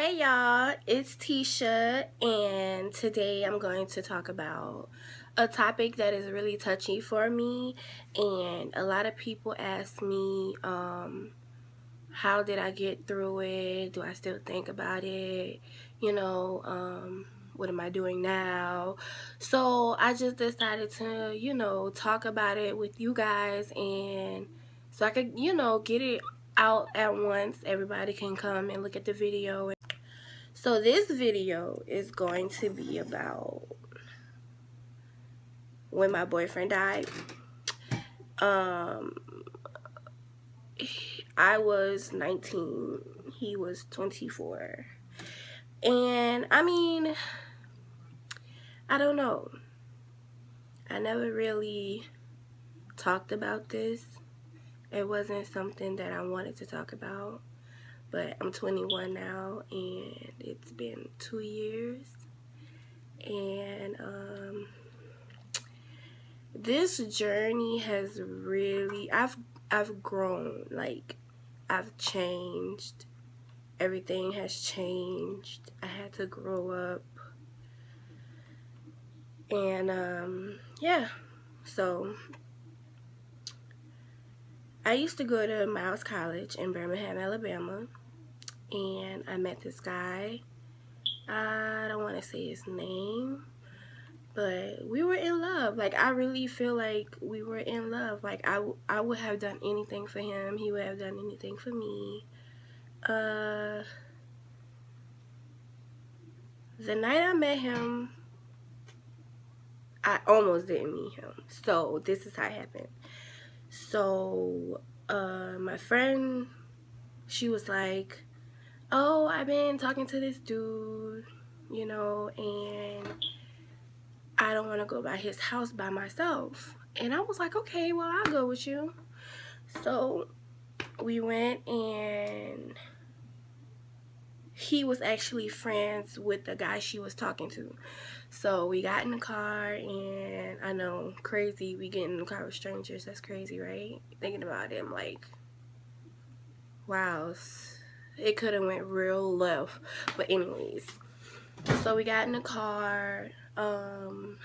Hey y'all, it's Tisha, and today I'm going to talk about a topic that is really touchy for me. And a lot of people ask me, how did I get through it? Do I still think about it? What am I doing now? So I just decided to, talk about it with you guys, and so I could, get it out at once. Everybody can come and look at the video. So this video is going to be about when my boyfriend died. Um, I was 19, he was 24. And I mean, I don't know. I never really talked about this. It wasn't something that I wanted to talk about. But I'm 21 now, and it's been 2 years. And this journey has really, I've grown. Like, I've changed. Everything has changed. I had to grow up. And yeah. So I used to go to Miles College in Birmingham, Alabama, and I met this guy. I don't want to say his name, but we were in love. Like, I really feel like we were in love. Like, I would have done anything for him. He would have done anything for me. The night I met him, I almost didn't meet him. So this is how it happened. So my friend, she was like, oh, I've been talking to this dude, and I don't want to go by his house by myself. And I was like, okay, well, I'll go with you. So we went, and he was actually friends with the guy she was talking to. So we got in the car, and I know, crazy, we get in the car with strangers. That's crazy, right? Thinking about it, I'm like, wow, it could have went real left. But anyways, so we got in the car, and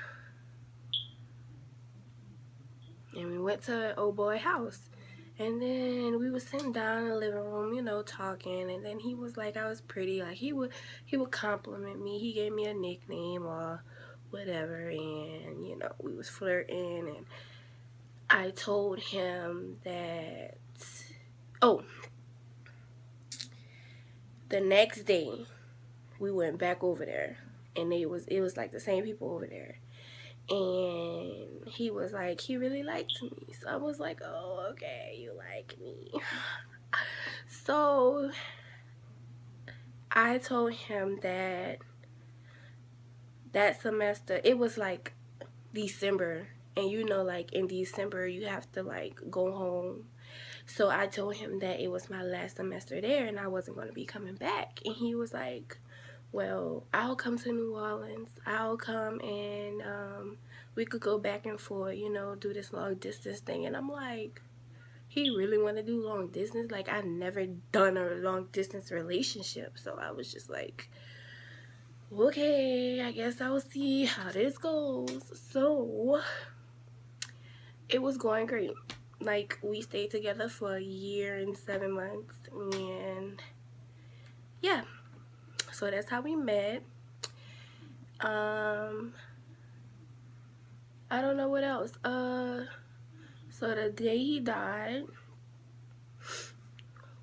we went to old boy house. And then we was sitting down in the living room, talking. And then he was like, I was pretty. Like, he would compliment me. He gave me a nickname or whatever. And, we was flirting. And I told him that, oh, the next day we went back over there. And it was like the same people over there. And he was like, he really liked me. So I was like, oh, okay, you like me. So I told him that semester, it was like December. And like in December, you have to like go home. So I told him that it was my last semester there and I wasn't going to be coming back. And he was like, well, I'll come to New Orleans. I'll come, and we could go back and forth, do this long distance thing. And I'm like, he really want to do long distance? Like, I never done a long distance relationship. So I was just like, okay, I guess I'll see how this goes. So it was going great. Like, we stayed together for a year and 7 months, and yeah, so that's how we met. I don't know what else. So the day he died,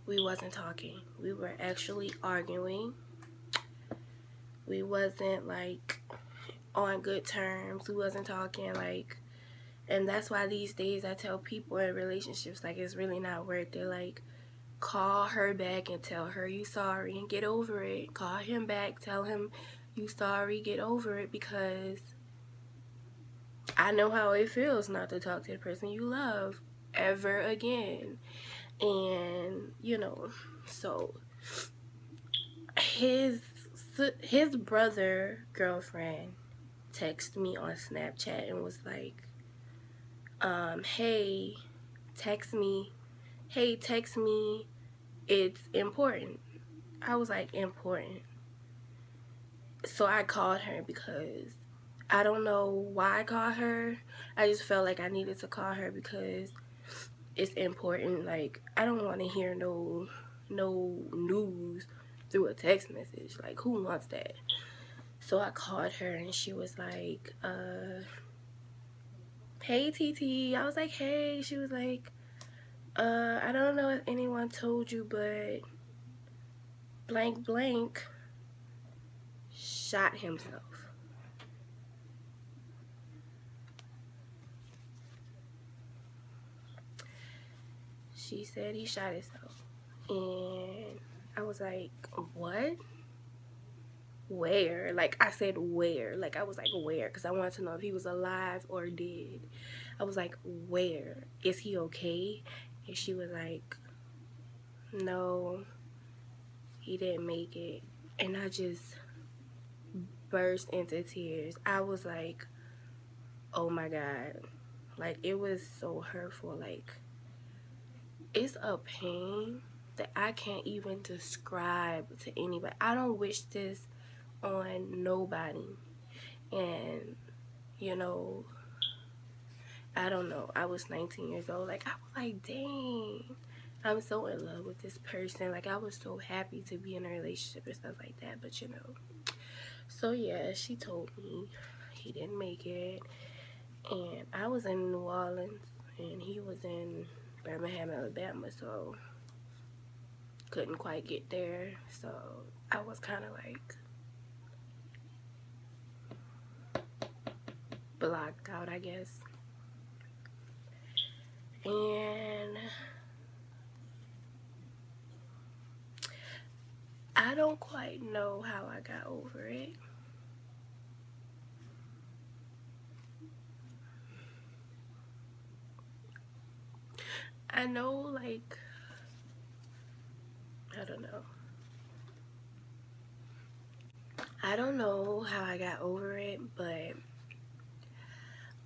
we wasn't talking. We were actually arguing. We wasn't like on good terms. We wasn't talking, like, and that's why these days I tell people in relationships, like, it's really not worth it. Like, call her back and tell her you sorry and get over it. Call him back, tell him you sorry, get over it, because I know how it feels not to talk to the person you love ever again. And so his brother girlfriend texted me on Snapchat and was like, hey, text me, it's important. I was like, important. So I called her because I don't know why I called her. I just felt like I needed to call her because it's important. Like, I don't want to hear no news through a text message. Like, who wants that? So I called her and she was like, hey TT. I was like, hey. She was like, I don't know if anyone told you, but blank blank shot himself. She said he shot himself. And I was like, what? Where? Like, I said where. Like, I was like, where? Because I wanted to know if he was alive or dead. I was like, where? Is he okay? And she was like, no, he didn't make it. And I just burst into tears. I was like, oh my God. Like, it was so hurtful. Like, it's a pain that I can't even describe to anybody. I don't wish this on nobody. And, you know, I don't know. I was 19 years old. Like, I was like, dang, I'm so in love with this person. Like, I was so happy to be in a relationship and stuff like that. But, you know, so yeah, she told me he didn't make it. And I was in New Orleans and he was in Birmingham, Alabama. So, couldn't quite get there. So, I was kind of like blocked out, I guess. And I don't quite know how I got over it. I know, like, I don't know. I don't know how I got over it, but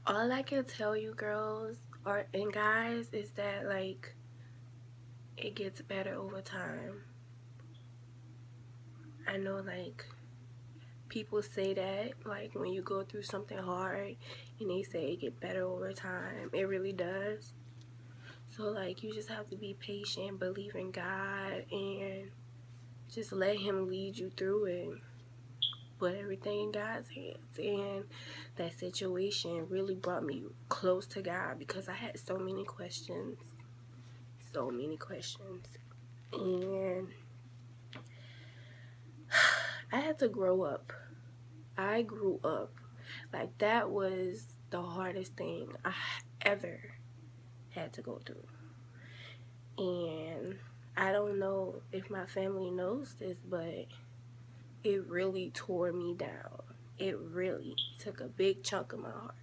all I can tell you girls and guys is that, like, it gets better over time. I know, like, people say that, like, when you go through something hard and they say it get better over time. It really does. So, like, you just have to be patient, believe in God, and just let him lead you through it. Put everything in God's hands. And that situation really brought me close to God because I had so many questions. So many questions. And I had to grow up. I grew up. Like, that was the hardest thing I ever had to go through. And I don't know if my family knows this, but it really tore me down. It really took a big chunk of my heart.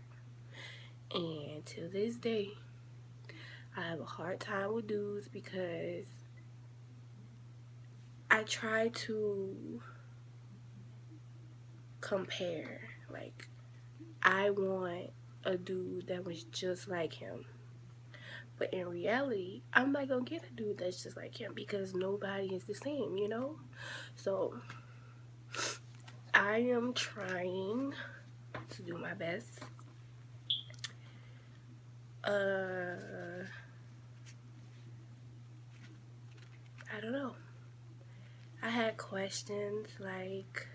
And to this day, I have a hard time with dudes because I try to compare. Like, I want a dude that was just like him. But in reality, I'm not gonna get a dude that's just like him because nobody is the same, you know? So, I am trying to do my best. I don't know. I had questions like,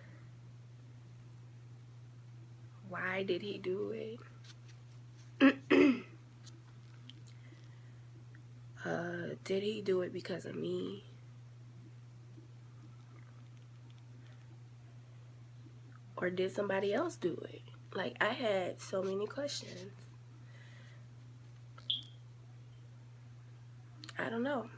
why did he do it? Did he do it because of me? Or did somebody else do it? Like, I had so many questions. I don't know.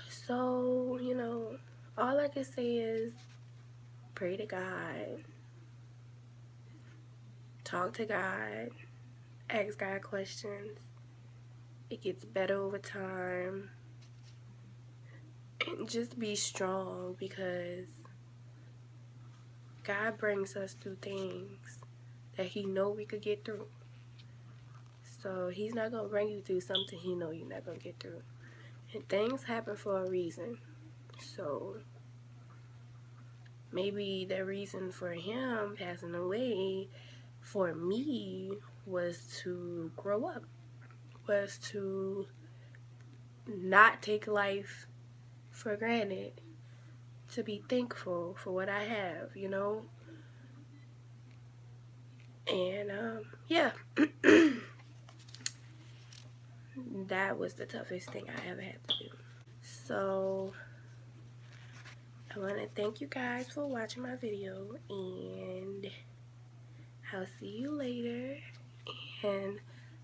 So, you know, all I can say is pray to God, talk to God, ask God questions. It gets better over time. And just be strong because God brings us through things that he know we could get through. So he's not going to bring you through something he know you're not going to get through. And things happen for a reason. So maybe the reason for him passing away for me was to grow up, was to not take life for granted, to be thankful for what I have, you know? And yeah, that was the toughest thing I ever had to do. So I want to thank you guys for watching my video, and I'll see you later. And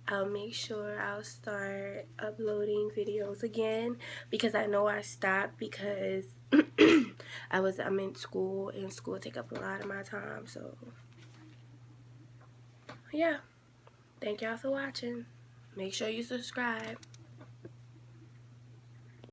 I'll make sure I'll start uploading videos again, because I know I stopped because I'm in school, and school take up a lot of my time. So yeah, thank y'all for watching. Make sure you subscribe.